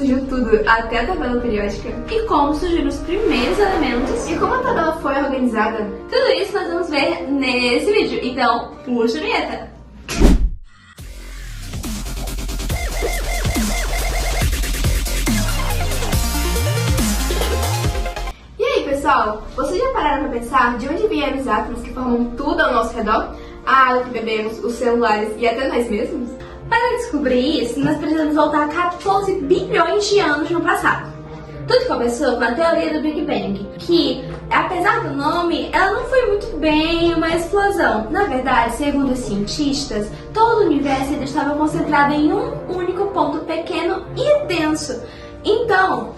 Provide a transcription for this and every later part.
surgiu tudo, até a tabela periódica. E como surgiram os primeiros elementos. E como a tabela foi organizada. Tudo isso nós vamos ver nesse vídeo. Então, puxa a vinheta. E aí, pessoal, vocês já pararam pra pensar de onde vieram os átomos que formam tudo ao nosso redor? A água que bebemos, os celulares e até nós mesmos? Para descobrir isso, nós precisamos voltar 14 bilhões de anos no passado. Tudo começou com a teoria do Big Bang, que, apesar do nome, ela não foi muito bem uma explosão. Na verdade, segundo os cientistas, todo o universo ele estava concentrado em um único ponto pequeno e denso. Então,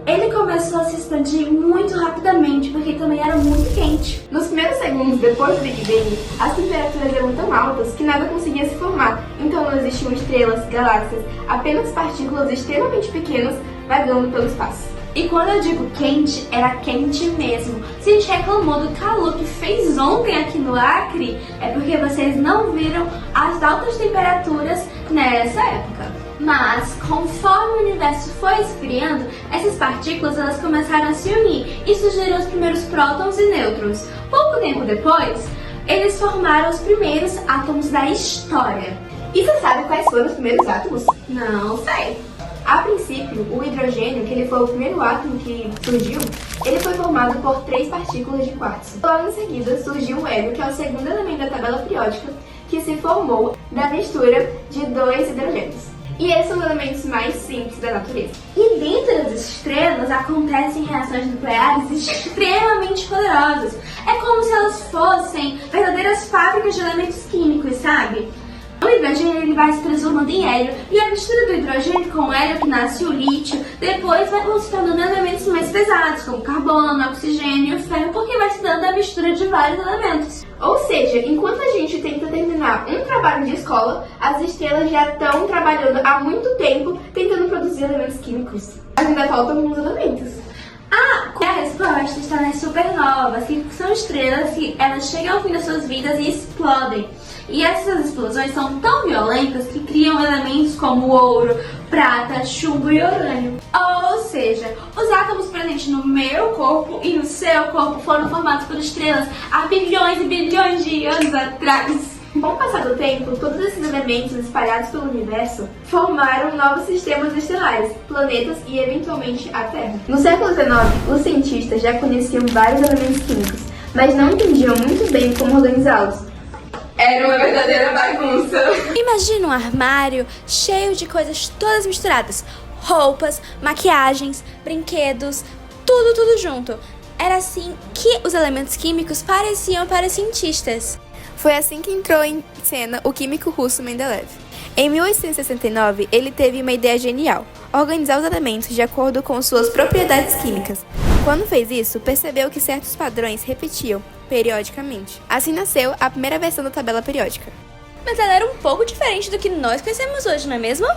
ele começou a se expandir muito rapidamente, porque também era muito quente. Nos primeiros segundos depois do Big Bang, as temperaturas eram tão altas que nada conseguia se formar. Então não existiam estrelas, galáxias, apenas partículas extremamente pequenas vagando pelo espaço. E quando eu digo quente, era quente mesmo. Se a gente reclamou do calor que fez ontem aqui no Acre, é porque vocês não viram as altas temperaturas nessa época. Mas, conforme o universo foi esfriando, essas partículas elas começaram a se unir e surgiram os primeiros prótons e nêutrons. Pouco tempo depois, eles formaram os primeiros átomos da história. E você sabe quais foram os primeiros átomos? Não sei. A princípio, o hidrogênio, que ele foi o primeiro átomo que surgiu, ele foi formado por 3 partículas de quartzo. Logo em seguida, surgiu o hélio, que é o segundo elemento da tabela periódica, que se formou da mistura de 2 hidrogênios. E esses são os elementos mais simples da natureza. E dentro das estrelas acontecem reações nucleares extremamente poderosas. É como se elas fossem verdadeiras fábricas de elementos químicos, sabe? O hidrogênio ele vai se transformando em hélio, e a mistura do hidrogênio com o hélio, que nasce o lítio, depois vai se tornando elementos mais pesados, como carbono, oxigênio e ferro, porque vai se dando a mistura de vários elementos. Ou seja, enquanto a gente tenta terminar um trabalho de escola, as estrelas já estão trabalhando há muito tempo tentando produzir elementos químicos. Mas ainda faltam alguns elementos. A resposta está nas supernovas, que são estrelas que elas chegam ao fim das suas vidas e explodem. E essas explosões são tão violentas que criam elementos como ouro, prata, chumbo e urânio. Ou seja, os átomos presentes no meu corpo e no seu corpo foram formados por estrelas há bilhões e bilhões de anos atrás. Com o passar do tempo, todos esses elementos espalhados pelo universo formaram novos sistemas estelares, planetas e, eventualmente, a Terra. No século XIX, os cientistas já conheciam vários elementos químicos, mas não entendiam muito bem como organizá-los. Era uma verdadeira bagunça. Imagina um armário cheio de coisas todas misturadas. Roupas, maquiagens, brinquedos, tudo junto. Era assim que os elementos químicos pareciam para os cientistas. Foi assim que entrou em cena o químico russo Mendeleev. Em 1869, ele teve uma ideia genial: organizar os elementos de acordo com suas propriedades químicas. Quando fez isso, percebeu que certos padrões repetiam periodicamente. Assim nasceu a primeira versão da tabela periódica. Mas ela era um pouco diferente do que nós conhecemos hoje, não é mesmo?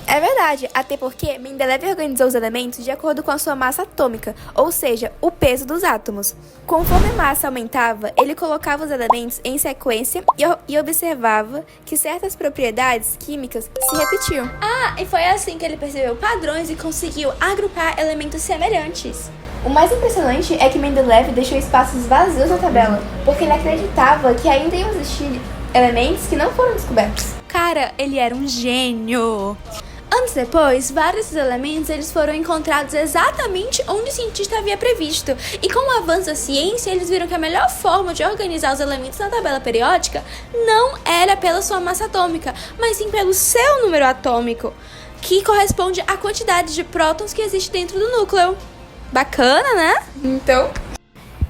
É verdade, até porque Mendeleev organizou os elementos de acordo com a sua massa atômica, ou seja, o peso dos átomos. Conforme a massa aumentava, ele colocava os elementos em sequência e observava que certas propriedades químicas se repetiam. E foi assim que ele percebeu padrões e conseguiu agrupar elementos semelhantes. O mais impressionante é que Mendeleev deixou espaços vazios na tabela, porque ele acreditava que ainda iam existir elementos que não foram descobertos. Cara, ele era um gênio! Anos depois, vários desses elementos eles foram encontrados exatamente onde o cientista havia previsto. E com o avanço da ciência, eles viram que a melhor forma de organizar os elementos na tabela periódica não era pela sua massa atômica, mas sim pelo seu número atômico, que corresponde à quantidade de prótons que existe dentro do núcleo. Bacana, né? Então...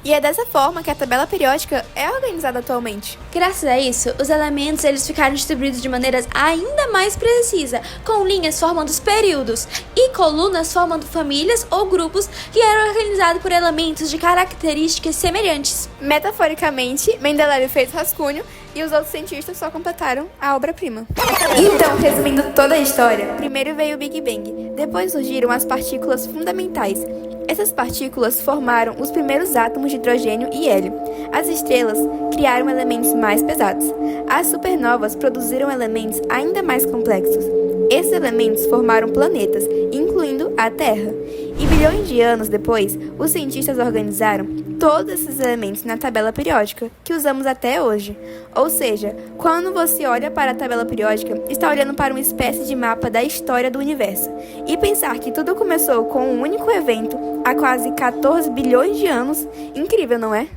E é dessa forma que a tabela periódica é organizada atualmente. Graças a isso, os elementos eles ficaram distribuídos de maneiras ainda mais precisas, com linhas formando os períodos e colunas formando famílias ou grupos que eram organizados por elementos de características semelhantes. Metaforicamente, Mendeleev fez rascunho e os outros cientistas só completaram a obra-prima. Então, resumindo toda a história, primeiro veio o Big Bang, depois surgiram as partículas fundamentais. Essas partículas formaram os primeiros átomos de hidrogênio e hélio. As estrelas criaram elementos mais pesados. As supernovas produziram elementos ainda mais complexos. Esses elementos formaram planetas, incluindo incluindo a Terra. E bilhões de anos depois, os cientistas organizaram todos esses elementos na tabela periódica, que usamos até hoje. Ou seja, quando você olha para a tabela periódica, está olhando para uma espécie de mapa da história do universo. E pensar que tudo começou com um único evento há quase 14 bilhões de anos, incrível, não é?